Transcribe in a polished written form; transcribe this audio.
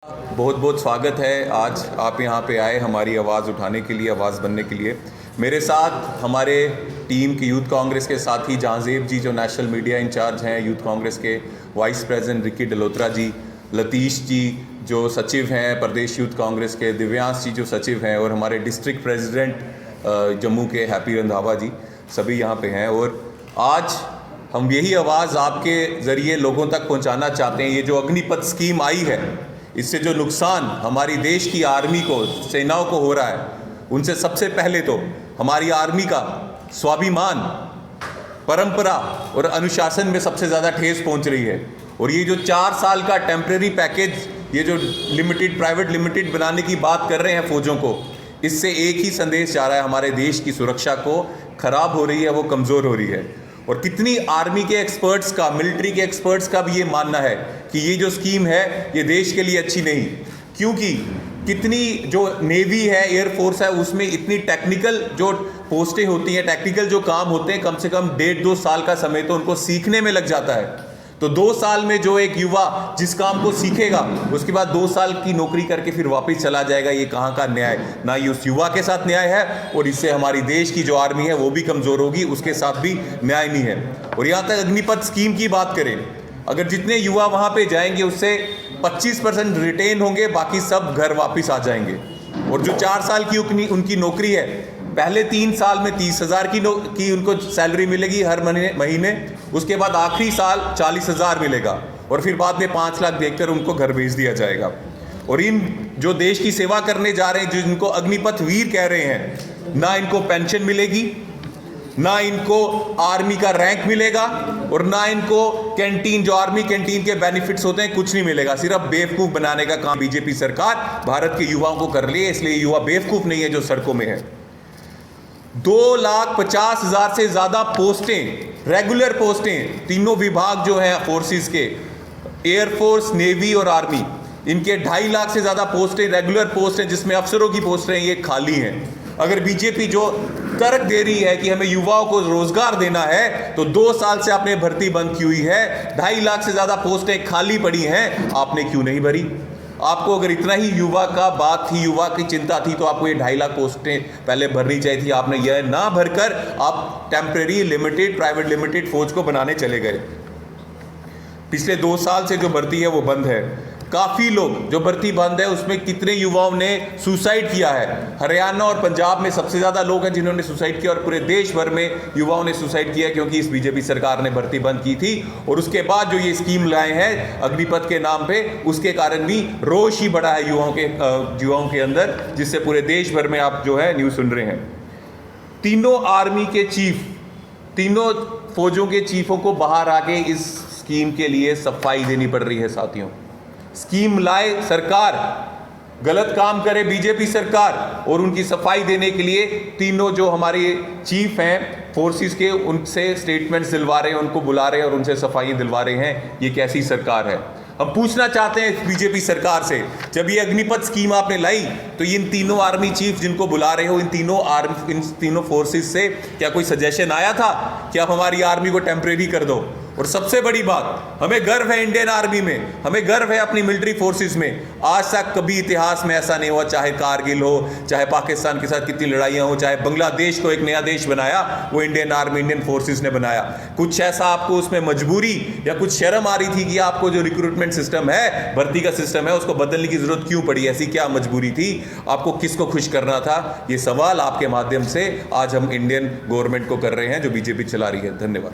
बहुत बहुत स्वागत है। आज आप यहाँ पे आए हमारी आवाज़ उठाने के लिए, आवाज़ बनने के लिए। मेरे साथ हमारे टीम की यूथ कांग्रेस के साथी जहाँजेब जी जो नेशनल मीडिया इंचार्ज हैं यूथ कांग्रेस के, वाइस प्रेसिडेंट रिकी डलोत्रा जी, लतीश जी जो सचिव हैं प्रदेश यूथ कांग्रेस के, दिव्यांश जी जो सचिव हैं, और हमारे डिस्ट्रिक्ट प्रेसिडेंट जम्मू के हैप्पी रंधावा जी, सभी यहाँ पे हैं। और आज हम यही आवाज़ आपके ज़रिए लोगों तक पहुँचाना चाहते हैं। ये जो अग्निपथ स्कीम आई है, इससे जो नुकसान हमारी देश की आर्मी को, सेनाओं को हो रहा है, उनसे सबसे पहले तो हमारी आर्मी का स्वाभिमान, परंपरा और अनुशासन में सबसे ज़्यादा ठेस पहुंच रही है। और ये जो 4 साल का टेम्परेरी पैकेज, ये जो प्राइवेट लिमिटेड बनाने की बात कर रहे हैं फौजों को, इससे एक ही संदेश जा रहा है, हमारे देश की सुरक्षा को खराब हो रही है, वो कमज़ोर हो रही है। और कितनी आर्मी के एक्सपर्ट्स का, मिलिट्री के एक्सपर्ट्स का भी ये मानना है कि ये जो स्कीम है ये देश के लिए अच्छी नहीं, क्योंकि कितनी जो नेवी है, एयरफोर्स है, उसमें इतनी टेक्निकल जो पोस्टें होती हैं, टेक्निकल जो काम होते हैं, कम से कम 1.5-2 साल का समय तो उनको सीखने में लग जाता है। तो 2 साल में जो एक युवा जिस काम को सीखेगा, उसके बाद 2 साल की नौकरी करके फिर वापस चला जाएगा, ये कहाँ का न्याय? ना ये उस युवा के साथ न्याय है, और इससे हमारी देश की जो आर्मी है वो भी कमज़ोर होगी, उसके साथ भी न्याय नहीं है। और यहाँ तक अग्निपथ स्कीम की बात करें, अगर जितने युवा वहाँ पे जाएंगे उससे 25% रिटेन होंगे, बाकी सब घर वापस आ जाएंगे। और जो 4 साल की उनकी नौकरी है, पहले 3 साल में 30,000 की उनको सैलरी मिलेगी हर महीने, उसके बाद आखिरी साल 40,000 मिलेगा, और फिर बाद में 5 लाख देकर उनको घर भेज दिया जाएगा। और इन जो देश की सेवा करने जा रहे हैं, जिनको अग्निपथ वीर कह रहे हैं, ना इनको पेंशन मिलेगी, ना इनको आर्मी का रैंक मिलेगा, और ना इनको कैंटीन, जो आर्मी कैंटीन के बेनिफिट्स होते हैं, कुछ नहीं मिलेगा। सिर्फ बेवकूफ़ बनाने का काम बीजेपी सरकार भारत के युवाओं को कर रही है, इसलिए युवा बेवकूफ़ नहीं है जो सड़कों में है। 2,50,000 से ज़्यादा पोस्टें, रेगुलर पोस्टें, तीनों विभाग जो हैं फोर्सेस के, एयरफोर्स, नेवी और आर्मी, इनके 2.5 लाख से ज़्यादा पोस्टें, रेगुलर पोस्ट हैं जिसमें अफसरों की पोस्टें हैं, ये खाली हैं। अगर बीजेपी जो तर्क दे रही है कि हमें युवाओं को रोजगार देना है, तो 2 साल से आपने भर्ती बंद की हुई है, 2.5 लाख से ज़्यादा पोस्टें खाली पड़ी हैं, आपने क्यों नहीं भरी? आपको अगर इतना ही युवा का बात थी, युवा की चिंता थी, तो आपको ये 2.5 लाख पोस्टें पहले भरनी चाहिए थी। आपने यह ना भरकर आप टेम्परेरी लिमिटेड, प्राइवेट लिमिटेड फौज को बनाने चले गए। पिछले 2 साल से जो भर्ती है वो बंद है। काफ़ी लोग, जो भर्ती बंद है उसमें कितने युवाओं ने सुसाइड किया है। हरियाणा और पंजाब में सबसे ज़्यादा लोग हैं जिन्होंने सुसाइड किया, और पूरे देश भर में युवाओं ने सुसाइड किया, क्योंकि इस बीजेपी सरकार ने भर्ती बंद की थी। और उसके बाद जो ये स्कीम लाए हैं अग्निपथ के नाम पे, उसके कारण भी रोष ही बढ़ा है युवाओं के अंदर, जिससे पूरे देश भर में आप जो है न्यूज़ सुन रहे हैं। तीनों आर्मी के चीफ, तीनों फौजों के चीफों को बाहर आके इस स्कीम के लिए सफाई देनी पड़ रही है। साथियों, स्कीम लाए सरकार, गलत काम करे बीजेपी सरकार, और उनकी सफाई देने के लिए तीनों जो हमारे चीफ हैं फोर्सेस के, उनसे स्टेटमेंट्स दिलवा रहे हैं, उनको बुला रहे हैं और उनसे सफाई दिलवा रहे हैं। ये कैसी सरकार है? हम पूछना चाहते हैं बीजेपी सरकार से, जब ये अग्निपथ स्कीम आपने लाई, तो इन तीनों आर्मी चीफ जिनको बुला रहे हो, इन तीनों फोर्सेस से क्या कोई सजेशन आया था कि आप हमारी आर्मी को टेम्परेरी कर दो? और सबसे बड़ी बात, हमें गर्व है इंडियन आर्मी में, हमें गर्व है अपनी मिलिट्री फोर्सेस में। आज तक कभी इतिहास में ऐसा नहीं हुआ, चाहे कारगिल हो, चाहे पाकिस्तान के साथ कितनी लड़ाइयाँ हो, चाहे बांग्लादेश को एक नया देश बनाया, वो इंडियन आर्मी, इंडियन फोर्सेस ने बनाया। कुछ ऐसा आपको उसमें मजबूरी या कुछ शर्म आ रही थी कि आपको जो रिक्रूटमेंट सिस्टम है, भर्ती का सिस्टम है, उसको बदलने की जरूरत क्यों पड़ी? ऐसी क्या मजबूरी थी? आपको किसको खुश करना था? ये सवाल आपके माध्यम से आज हम इंडियन गवर्नमेंट को कर रहे हैं जो बीजेपी चला रही है। धन्यवाद।